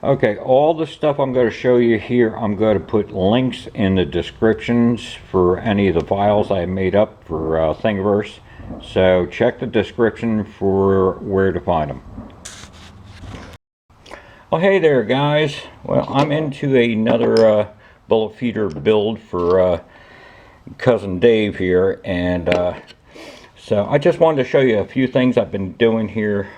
Okay, all the stuff I'm going to show you here, I'm going to put links in the descriptions for any of the files I made up for Thingiverse. So check the description for where to find them. Well, hey there, guys. Well, I'm into another bullet feeder build for cousin Dave here, and so I just wanted to show you a few things I've been doing here.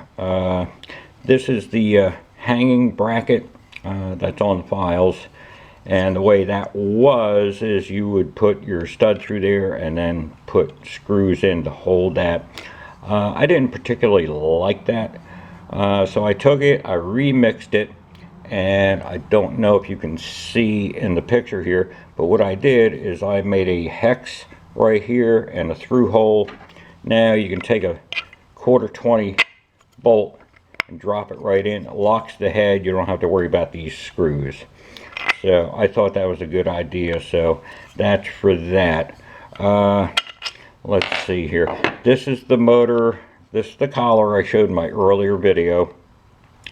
This is the hanging bracket that's on the files, and the way that was is you would put your stud through there and then put screws in to hold that. I didn't particularly like that, so I took it, I remixed it, and I don't know if you can see in the picture here, but what I did is I made a hex right here and a through hole. Now you can take a 1/4-20 bolt and drop it right in. It locks the head. You don't have to worry about these screws. So I thought that was a good idea, so that's for that. Let's see here. This is the motor. This is the collar I showed in my earlier video.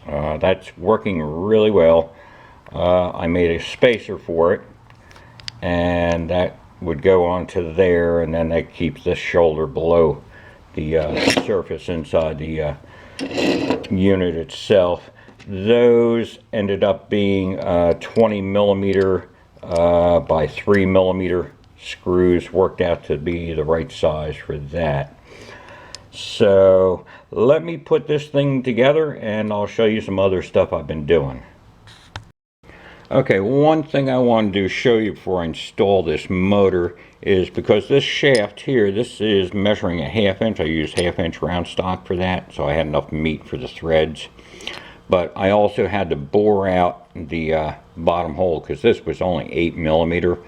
That's working really well. I made a spacer for it, and that would go onto there, and then that keeps this shoulder below the surface inside the unit itself. Those ended up being 20 millimeter by 3 millimeter screws, worked out to be the right size for that. So let me put this thing together and I'll show you some other stuff I've been doing. Okay, one thing I wanted to show you before I install this motor is, because this shaft here, this is measuring a 1/2 inch. I used 1/2 inch round stock for that, so I had enough meat for the threads. But I also had to bore out the bottom hole because this was only 8 millimeter.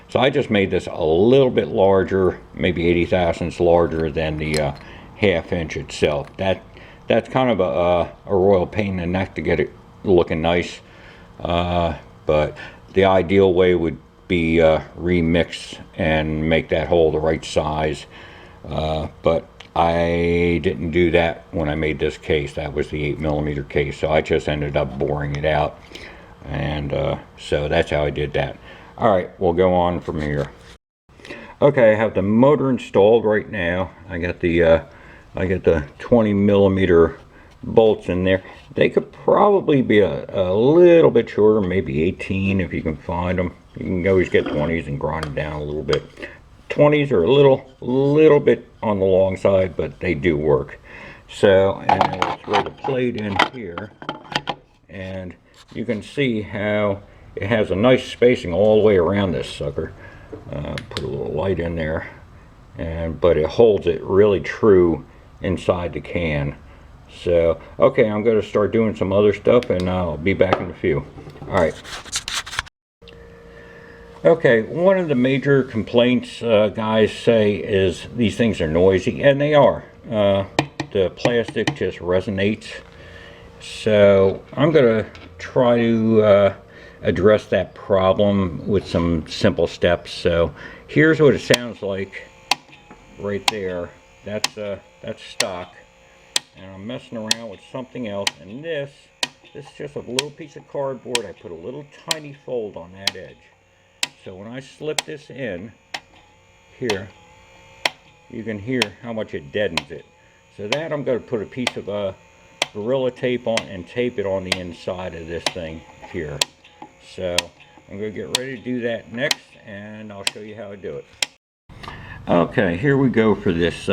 So I just made this a little bit larger, maybe 80 thousandths larger than the 1/2 inch itself. That's kind of a royal pain in the neck to get it looking nice. But the ideal way would be remix and make that hole the right size. But I didn't do that when I made this case. That was the 8 millimeter case, so I just ended up boring it out. And so that's how I did that. Alright, we'll go on from here. Okay, I have the motor installed right now. I got the 20 millimeter bolts in there. They could probably be a little bit shorter, maybe 18 if you can find them. You can always get 20s and grind them down a little bit. 20s are a little bit on the long side, but they do work. So, and then we'll throw the plate in here, and you can see how it has a nice spacing all the way around this sucker. Put a little light in there, but it holds it really true inside the can. So, okay, I'm going to start doing some other stuff, and I'll be back in a few. Alright. Okay, one of the major complaints guys say is these things are noisy, and they are. The plastic just resonates. So, I'm going to try to address that problem with some simple steps. So, here's what it sounds like right there. That's stock. And I'm messing around with something else, and this is just a little piece of cardboard. I put a little tiny fold on that edge. So when I slip this in here, you can hear how much it deadens it. So that I'm going to put a piece of Gorilla Tape on and tape it on the inside of this thing here. So I'm going to get ready to do that next, and I'll show you how I do it. Okay, here we go for this.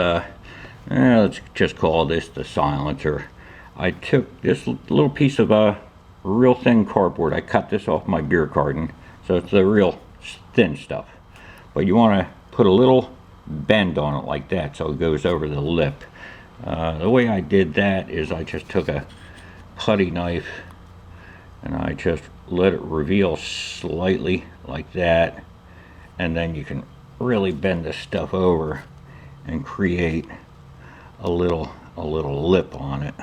Let's just call this the silencer. I took this little piece of real thin cardboard. I cut this off my beer carton, so it's the real thin stuff. But you want to put a little bend on it like that so it goes over the lip. The way I did that is I just took a putty knife and I just let it reveal slightly like that, and then you can really bend this stuff over and create a little lip on it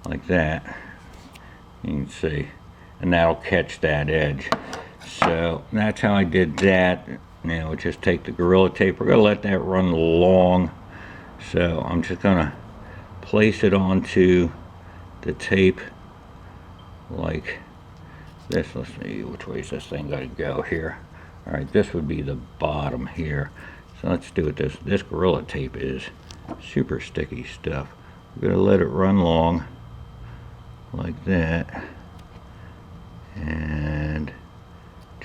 like that. You can see, and that'll catch that edge. So that's how I did that. Now just take the Gorilla Tape. We're going to let that run long. So I'm just going to place it onto the tape like this. Let's see, which way is this thing got to go here? All right, this would be the bottom here. So let's do it this Gorilla Tape is super sticky stuff. We're gonna let it run long like that, and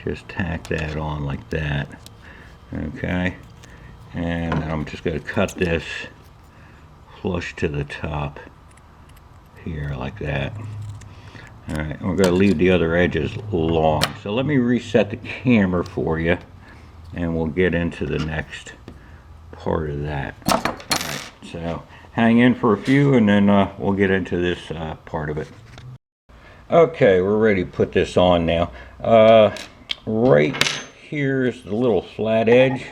just tack that on like that. Okay, and I'm just gonna cut this flush to the top here like that. All right, we're going to leave the other edges long. So let me reset the camera for you, and we'll get into the next part of that. All right, so hang in for a few, and then we'll get into this part of it. Okay, we're ready to put this on now. Right here is the little flat edge.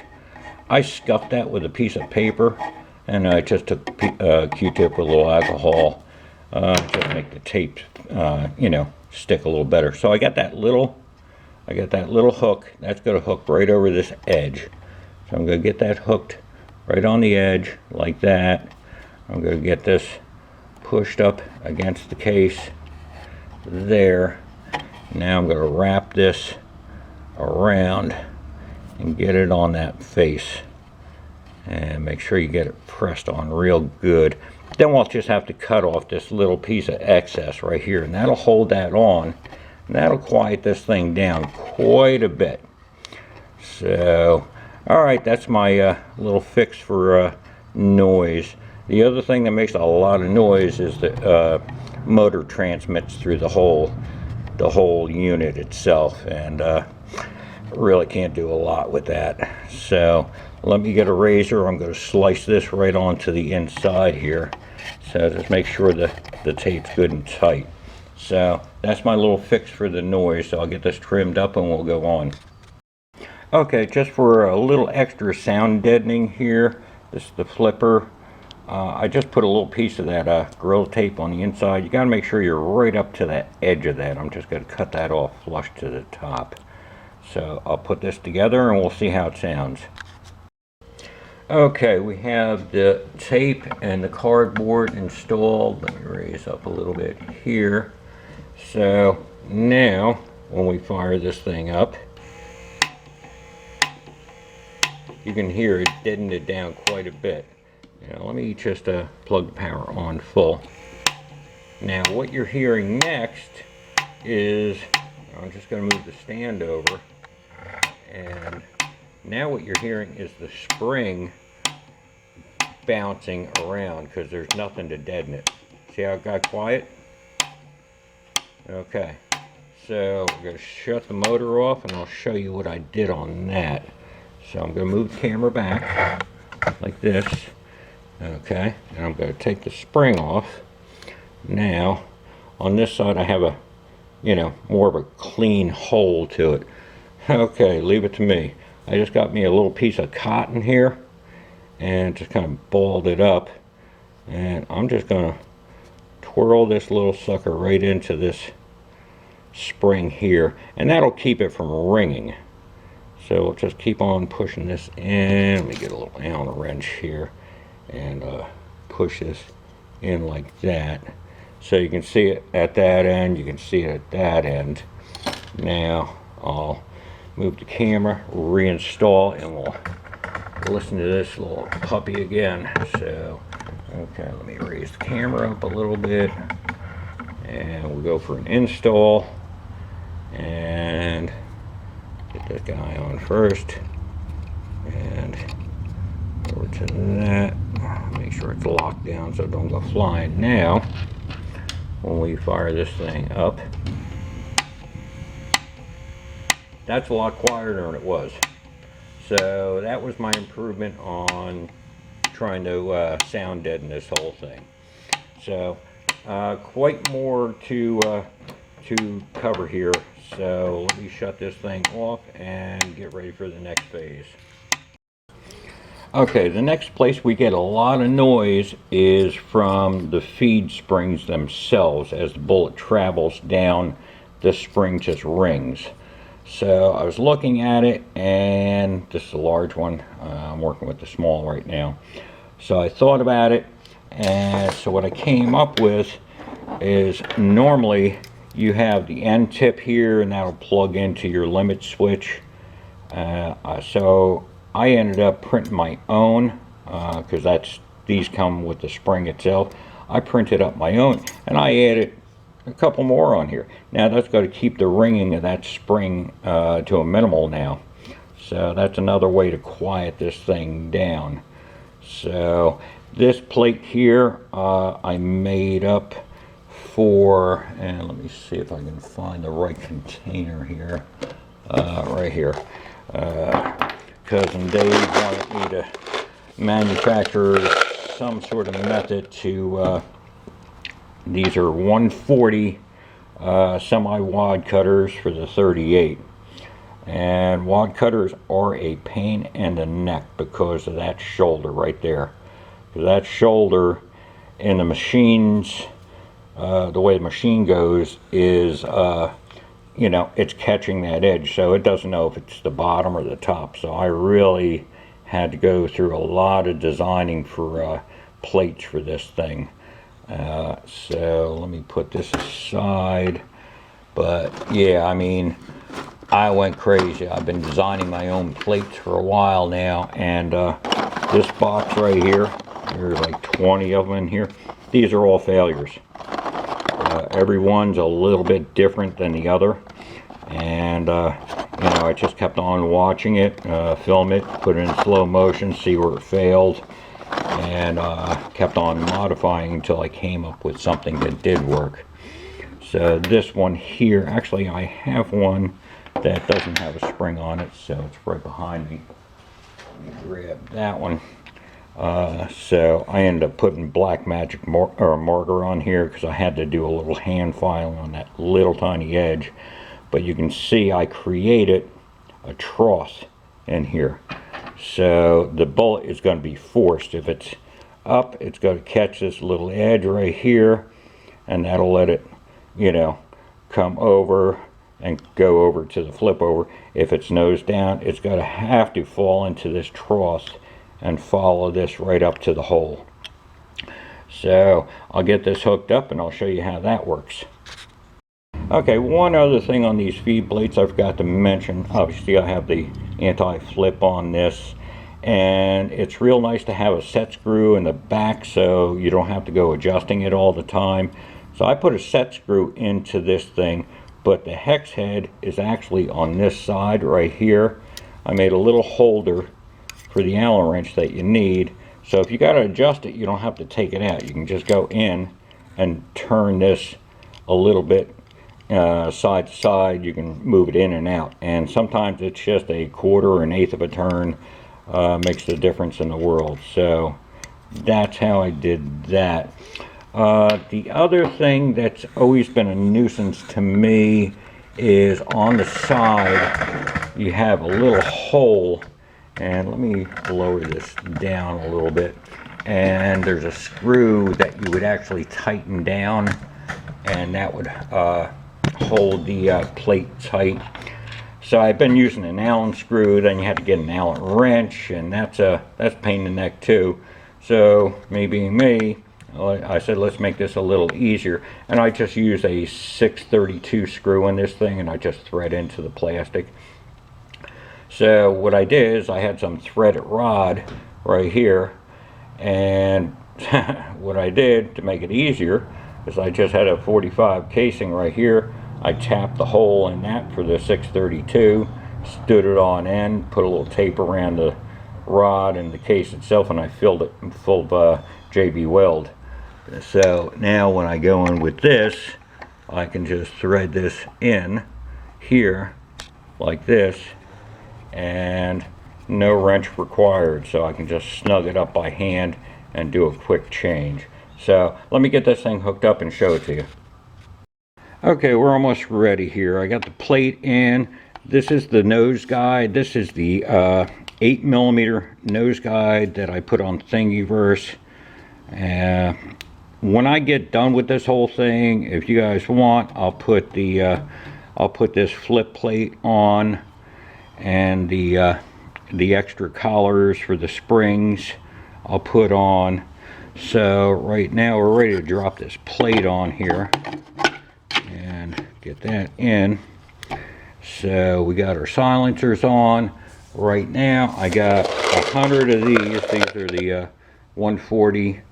I scuffed that with a piece of paper, and I just took a Q-tip with a little alcohol. Just make the tape, you know, stick a little better. So I got that little hook. That's going to hook right over this edge. So I'm going to get that hooked right on the edge like that. I'm going to get this pushed up against the case there. Now I'm going to wrap this around and get it on that face. And make sure you get it pressed on real good. Then we'll just have to cut off this little piece of excess right here, and that'll hold that on, and that'll quiet this thing down quite a bit. So, all right, that's my little fix for noise. The other thing that makes a lot of noise is the motor transmits through the whole unit itself, and really can't do a lot with that. So let me get a razor. I'm going to slice this right onto the inside here. So just make sure the tape's good and tight. So that's my little fix for the noise. So I'll get this trimmed up and we'll go on. Okay, just for a little extra sound deadening here, this is the flipper. I just put a little piece of that Gorilla Tape on the inside. You got to make sure you're right up to that edge of that. I'm just going to cut that off flush to the top. So I'll put this together and we'll see how it sounds. Okay, we have the tape and the cardboard installed. Let me raise up a little bit here. So now when we fire this thing up, you can hear it deadened it down quite a bit. Now let me just plug the power on full. Now what you're hearing next is, I'm just going to move the stand over, and now what you're hearing is the spring bouncing around because there's nothing to deaden it. See how it got quiet? Okay, so we're going to shut the motor off and I'll show you what I did on that. So I'm going to move the camera back like this. Okay, and I'm going to take the spring off. Now on this side I have a, you know, more of a clean hole to it. Okay, leave it to me. I just got me a little piece of cotton here and just kind of balled it up, and I'm just gonna twirl this little sucker right into this spring here, and that'll keep it from ringing. So we'll just keep on pushing this in. Let me get a little Allen wrench here and push this in like that. So you can see it at that end, you can see it at that end. Now I'll move the camera, reinstall, and we'll listen to this little puppy again. So, okay, let me raise the camera up a little bit, and we'll go for an install, and get this guy on first, and over to that. Make sure it's locked down so it don't go flying. Now, when we fire this thing up, that's a lot quieter than it was. So that was my improvement on trying to sound deaden this whole thing. So quite more to cover here. So let me shut this thing off and get ready for the next phase. Okay, the next place we get a lot of noise is from the feed springs themselves. As the bullet travels down, the spring just rings. So I was looking at it, and this is a large one. I'm working with the small right now. So I thought about it, and so what I came up with is, normally you have the end tip here, and that'll plug into your limit switch. So I ended up printing my own, because these come with the spring itself. I printed up my own, and I added a couple more on here. Now that's going to keep the ringing of that spring to a minimal now. So that's another way to quiet this thing down. So this plate here I made up for, and let me see if I can find the right container here. Right here. Cousin Dave wanted me to manufacture some sort of method to, these are 140 semi-wad cutters for the 38. And wad cutters are a pain in the neck because of that shoulder right there. That shoulder in the machines, the way the machine goes is, you know, it's catching that edge, so it doesn't know if it's the bottom or the top. So I really had to go through a lot of designing for plates for this thing. So let me put this aside. But yeah, I mean, I went crazy. I've been designing my own plates for a while now, and this box right here, there's like 20 of them in here. These are all failures. Every one's a little bit different than the other, and you know, I just kept on watching it, film it, put it in slow motion, see where it failed, and kept on modifying until I came up with something that did work. So this one here, actually I have one that doesn't have a spring on it, so it's right behind me. Let me grab that one. So I ended up putting Black Magic marker on here because I had to do a little hand filing on that little tiny edge. But you can see I created a trough in here. So the bullet is going to be forced. If it's up, it's going to catch this little edge right here, and that'll let it, you know, come over and go over to the flip over. If it's nose down, it's going to have to fall into this trough and follow this right up to the hole. So I'll get this hooked up and I'll show you how that works. Okay, one other thing on these feed plates I forgot to mention. Obviously I have the anti-flip on this, and it's real nice to have a set screw in the back so you don't have to go adjusting it all the time. So I put a set screw into this thing, but the hex head is actually on this side right here. I made a little holder for the Allen wrench that you need, so if you got to adjust it, you don't have to take it out. You can just go in and turn this a little bit side to side. You can move it in and out, and sometimes it's just a quarter or an eighth of a turn makes the difference in the world. So that's how I did that. The other thing that's always been a nuisance to me is on the side you have a little hole, and let me lower this down a little bit, and there's a screw that you would actually tighten down, and that would hold the plate tight. So I've been using an Allen screw, then you have to get an Allen wrench, and that's a pain in the neck too. So me being me, I said let's make this a little easier, and I just use a 632 screw in this thing, and I just thread into the plastic. So what I did is I had some threaded rod right here, and what I did to make it easier is I just had a 45 casing right here. I tapped the hole in that for the 632, stood it on end, put a little tape around the rod and the case itself, and I filled it full of JB Weld. So now when I go in with this, I can just thread this in here like this, and no wrench required, so I can just snug it up by hand and do a quick change. So let me get this thing hooked up and show it to you. Okay, we're almost ready here. I got the plate in. This is the nose guide. This is the 8mm nose guide that I put on Thingiverse. When I get done with this whole thing, if you guys want, I'll put this flip plate on, and the extra collars for the springs I'll put on. So right now we're ready to drop this plate on here, and get that in. So we got our silencers on. Right now I got 100 of these. These are the 140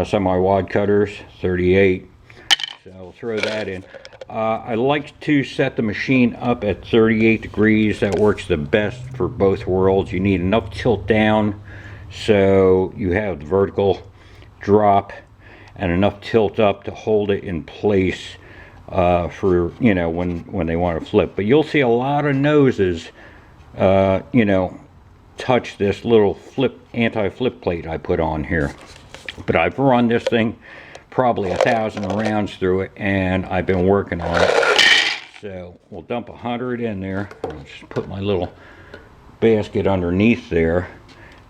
semi-wide cutters, 38. So I'll throw that in. I like to set the machine up at 38 degrees. That works the best for both worlds. You need enough tilt down so you have the vertical drop and enough tilt up to hold it in place for, you know, when they want to flip. But you'll see a lot of noses, you know, touch this little anti-flip plate I put on here. But I've run this thing probably 1,000 rounds through it, and I've been working on it. So we'll dump 100 in there. I'll just put my little basket underneath there.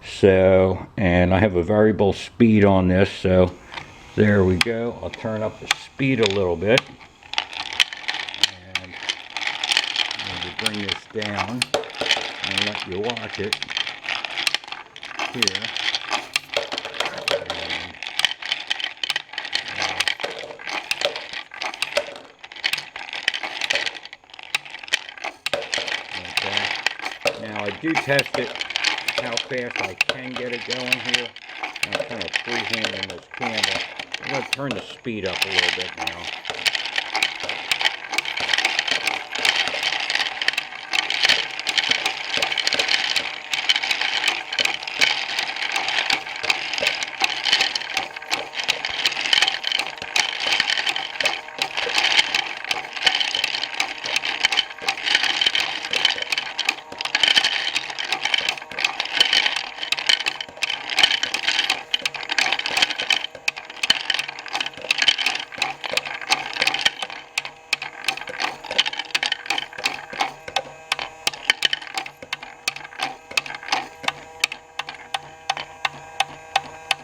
So, and I have a variable speed on this, so there we go. I'll turn up the speed a little bit. And maybe bring this down and let you watch it here. Now I do test it, how fast I can get it going here. I'm kind of freehanding this camera. I'm going to turn the speed up a little bit now.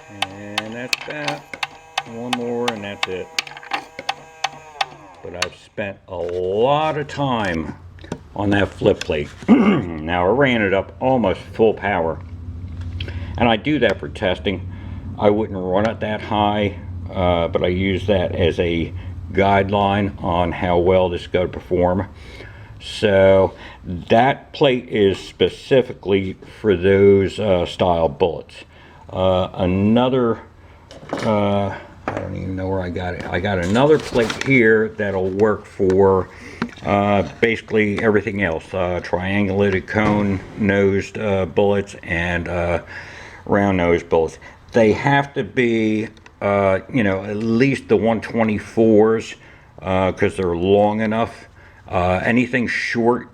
And that's that. One more and that's it. But I've spent a lot of time on that flip plate. Now I ran it up almost full power. And I do that for testing. I wouldn't run it that high, but I use that as a guideline on how well this is going to perform. So that plate is specifically for those style bullets. Another, I don't even know where I got it. I got another plate here that'll work for basically everything else. Triangulated cone nosed bullets and round nosed bullets. They have to be, you know, at least the 124s because they're long enough. Anything short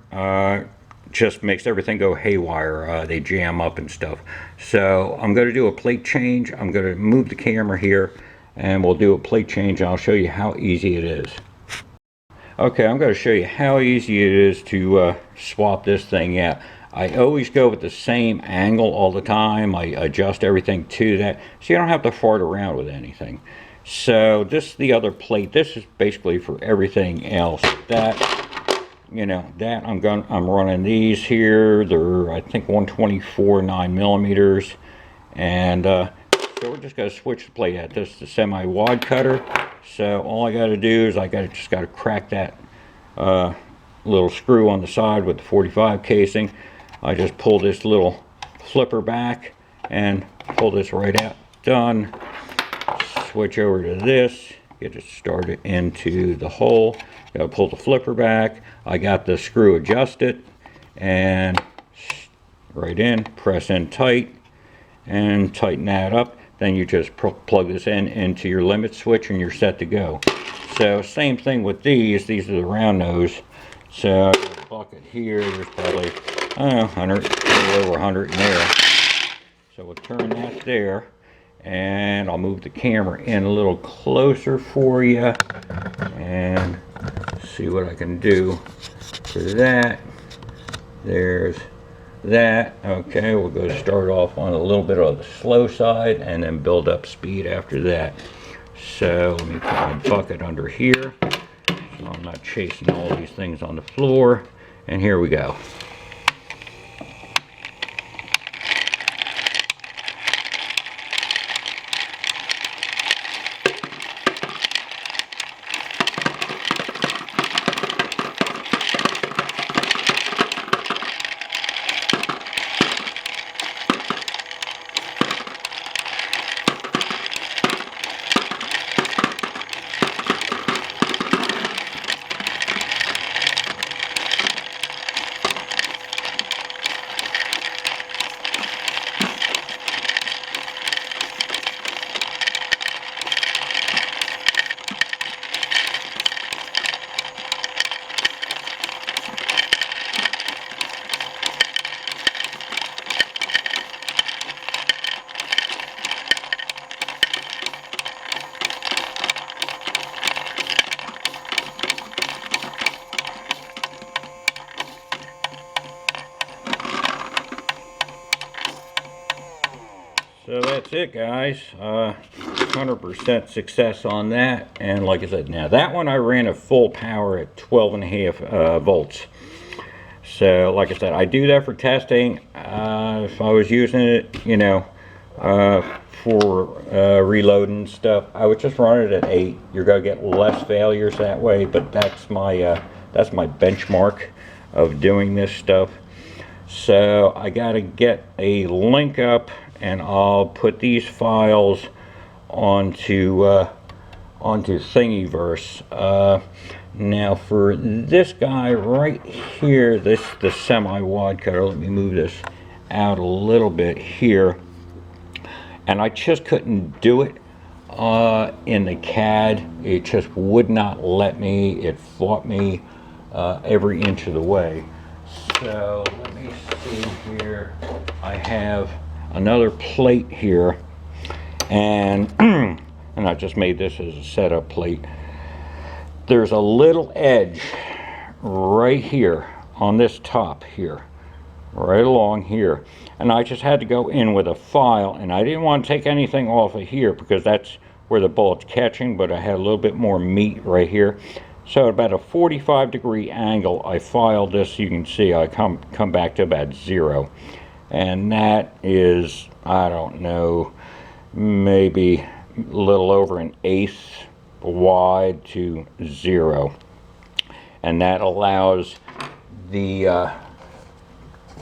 just makes everything go haywire. They jam up and stuff. So I'm going to do a plate change. I'm going to move the camera here and we'll do a plate change and I'll show you how easy it is. Okay, I'm going to show you how easy it is to swap this thing out. I always go with the same angle all the time. I adjust everything to that so you don't have to fart around with anything. So this is the other plate. This is basically for everything else. That, you know, that I'm running these here. They're, I think, 124 9mm, and so we're just gonna switch the plate out. This is the semi-wide cutter. So all I got to do is just got to crack that little screw on the side with the 45 casing. I just pull this little flipper back and pull this right out. Done. Switch over to this, get it started into the hole. Gotta pull the flipper back. I got the screw adjusted and right in, press in tight and tighten that up. Then you just plug this in into your limit switch and you're set to go. So same thing with these are the round nose. So I got a bucket here, there's probably, I don't know, 100, a little over 100 in there. So we'll turn that there. And I'll move the camera in a little closer for you and see what I can do for that. There's that. Okay, we'll go start off on a little bit of the slow side and then build up speed after that. So let me put my bucket under here so I'm not chasing all these things on the floor. And here we go. So that's it, guys. 100% success on that. And like I said, now that one I ran at full power at 12.5 volts. So like I said, I do that for testing. If I was using it, you know, for reloading stuff, I would just run it at 8. You're gonna get less failures that way, but that's my benchmark of doing this stuff. So I gotta get a link up, and I'll put these files onto Thingiverse. Now for this guy right here, the semi-wide cutter, let me move this out a little bit here, and I just couldn't do it in the CAD. It just would not let me. It fought me every inch of the way. So let me see here. I have another plate here, and and I just made this as a setup plate. There's a little edge right here on this top here, right along here, and I just had to go in with a file, and I didn't want to take anything off of here because that's where the bullet's catching, but I had a little bit more meat right here. So at about a 45-degree angle, I filed this. You can see I come back to about 0, and that is, I don't know, maybe a little over 1/8 wide to 0, and that allows the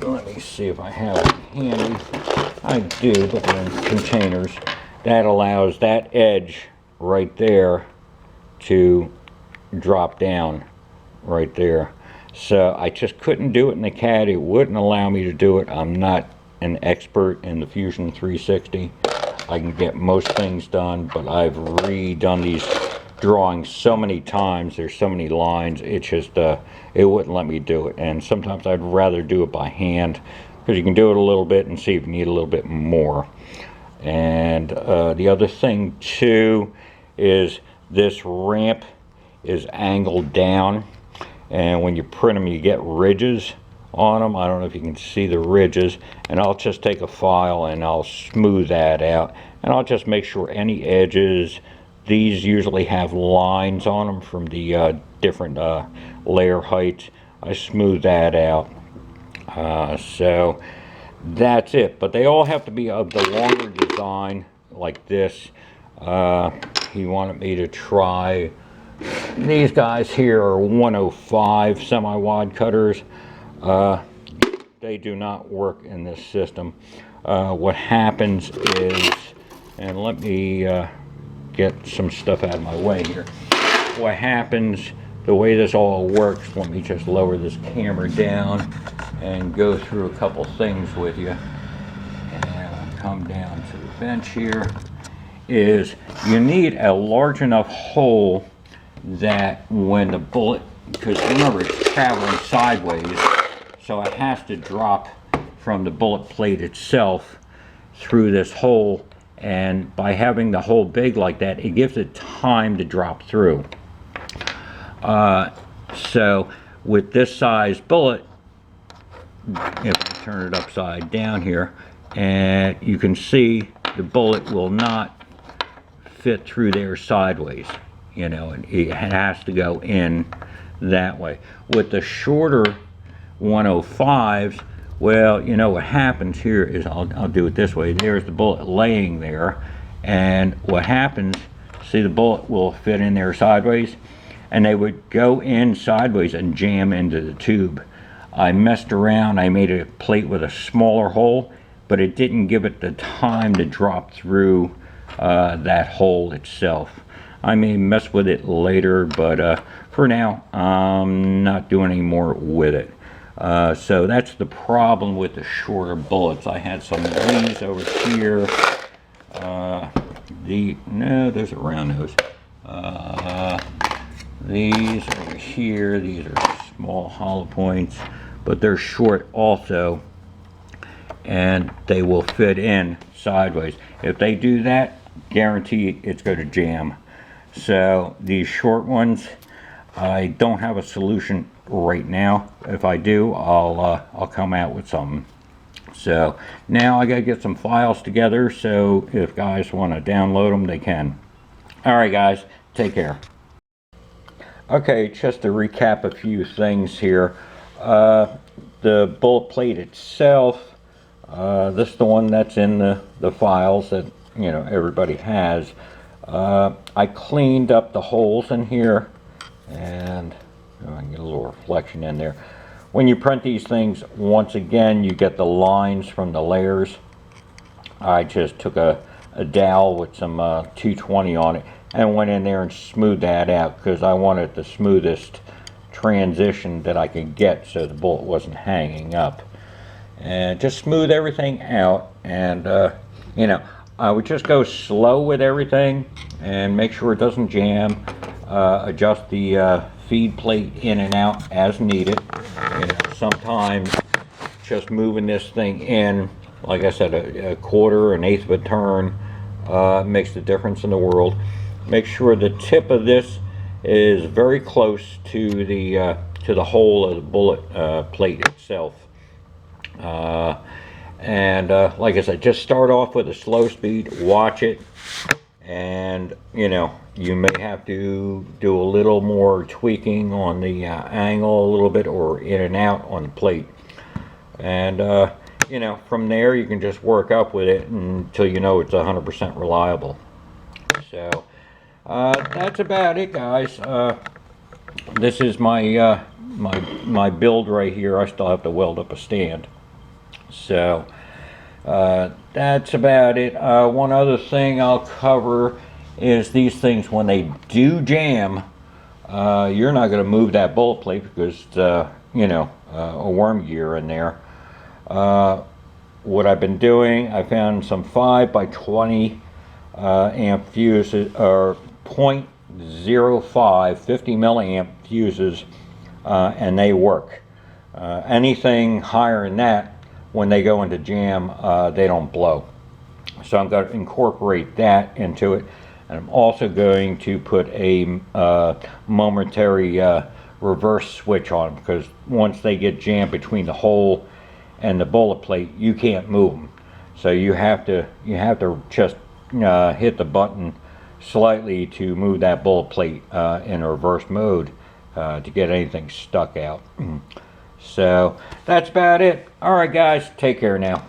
let me see if I have it handy. I do, but they're in containers. That allows that edge right there to drop down right there. So I just couldn't do it in the CAD. It wouldn't allow me to do it. I'm not an expert in the Fusion 360. I can get most things done, but I've redone these drawings so many times. There's so many lines. It just it wouldn't let me do it. And sometimes I'd rather do it by hand, because you can do it a little bit and see if you need a little bit more. And the other thing too is this ramp is angled down, and when you print them you get ridges on them. I don't know if you can see the ridges, and I'll just take a file and I'll smooth that out, and I'll just make sure any edges, these usually have lines on them from the different layer heights. I smooth that out. So that's it, but they all have to be of the longer design like this. He wanted me to try these guys here are 105 semi-wide cutters. They do not work in this system. What happens is, and let me get some stuff out of my way here. What happens, the way this all works, let me just lower this camera down and go through a couple things with you, and I'll come down to the bench here, is you need a large enough hole that when the bullet, because remember it's traveling sideways, so it has to drop from the bullet plate itself through this hole, and by having the hole big like that, it gives it time to drop through. So with this size bullet, if I turn it upside down here, and you can see the bullet will not fit through there sideways. You know, it has to go in that way. With the shorter 105s, well, you know what happens here is, I'll do it this way. There's the bullet laying there, and what happens, see the bullet will fit in there sideways, and they would go in sideways and jam into the tube. I messed around, I made a plate with a smaller hole, but it didn't give it the time to drop through that hole itself. I may mess with it later, but for now, I'm not doing any more with it. So that's the problem with the shorter bullets. I had some of these over here. No, there's a round nose. These over here, these are small hollow points, but they're short also, and they will fit in sideways. If they do that, guarantee it's going to jam. So these short ones, I don't have a solution right now. If I do, I'll come out with something. So now I gotta get some files together, so if guys want to download them, they can. Alright guys, take care. Okay, just to recap a few things here. The bullet plate itself, this is the one that's in the files that, you know, everybody has. I cleaned up the holes in here, and I can get a little reflection in there. When you print these things, once again, you get the lines from the layers. I just took a dowel with some 220 on it and went in there and smoothed that out, because I wanted the smoothest transition that I could get so the bullet wasn't hanging up. And just smooth everything out, and you know, I would just go slow with everything and make sure it doesn't jam. Adjust the feed plate in and out as needed. You know, sometimes just moving this thing in, like I said, a quarter, an eighth of a turn makes the difference in the world. Make sure the tip of this is very close to the hole of the bullet plate itself. Like I said, just start off with a slow speed, watch it, and you know, you may have to do a little more tweaking on the angle a little bit, or in and out on the plate. And you know, from there you can just work up with it until you know it's 100% reliable. So that's about it, guys. This is my my build right here. I still have to weld up a stand. So that's about it. One other thing I'll cover is these things, when they do jam, you're not going to move that bullet plate because you know, a worm gear in there. What I've been doing, I found some 5 by 20 amp fuses, or 0.05 50 milliamp fuses, and they work. Anything higher than that, when they go into jam, they don't blow. So I'm going to incorporate that into it, and I'm also going to put a momentary reverse switch on them, because once they get jammed between the hole and the bullet plate, you can't move them. So you have to just hit the button slightly to move that bullet plate in reverse mode to get anything stuck out. So that's about it. All right, guys, take care now.